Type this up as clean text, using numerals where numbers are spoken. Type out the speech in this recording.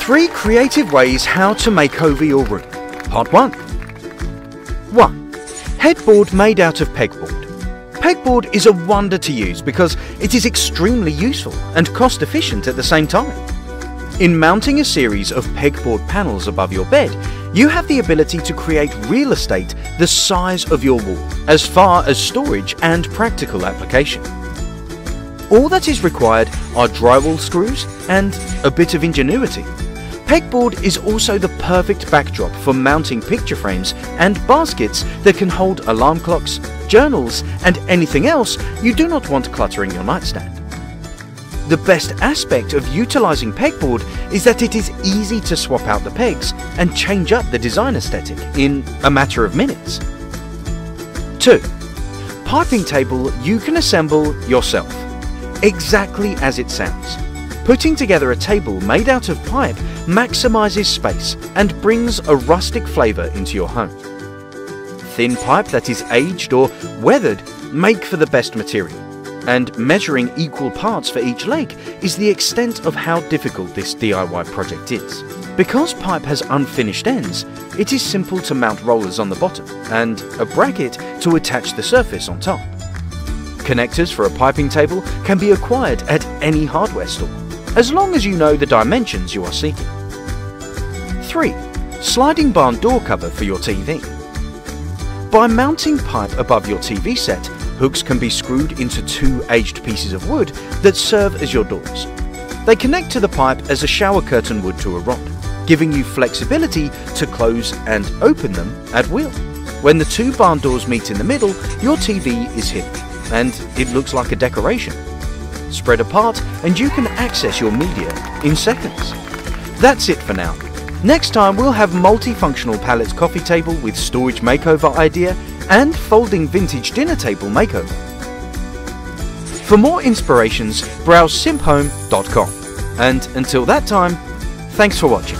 3 creative ways how to make over your room. Part 1. 1. Headboard made out of pegboard. Pegboard is a wonder to use because it is extremely useful and cost efficient at the same time. In mounting a series of pegboard panels above your bed, you have the ability to create real estate the size of your wall, as far as storage and practical application. All that is required are drywall screws and a bit of ingenuity. Pegboard is also the perfect backdrop for mounting picture frames and baskets that can hold alarm clocks, journals, and anything else you do not want cluttering your nightstand. The best aspect of utilizing pegboard is that it is easy to swap out the pegs and change up the design aesthetic in a matter of minutes. 2. Piping table you can assemble yourself. Exactly as it sounds. Putting together a table made out of pipe maximizes space and brings a rustic flavor into your home. Thin pipe that is aged or weathered make for the best material, and measuring equal parts for each leg is the extent of how difficult this DIY project is. Because pipe has unfinished ends, it is simple to mount rollers on the bottom and a bracket to attach the surface on top. Connectors for a piping table can be acquired at any hardware store, as long as you know the dimensions you are seeking. 3. Sliding barn door cover for your TV. By mounting pipe above your TV set, hooks can be screwed into 2 aged pieces of wood that serve as your doors. They connect to the pipe as a shower curtain would to a rod, giving you flexibility to close and open them at will. When the 2 barn doors meet in the middle, your TV is hidden, and it looks like a decoration. Spread apart and you can access your media in seconds. That's it for now. Next time we'll have multifunctional pallet coffee table with storage makeover idea and folding vintage dinner table makeover. For more inspirations, browse simphome.com. And until that time, thanks for watching.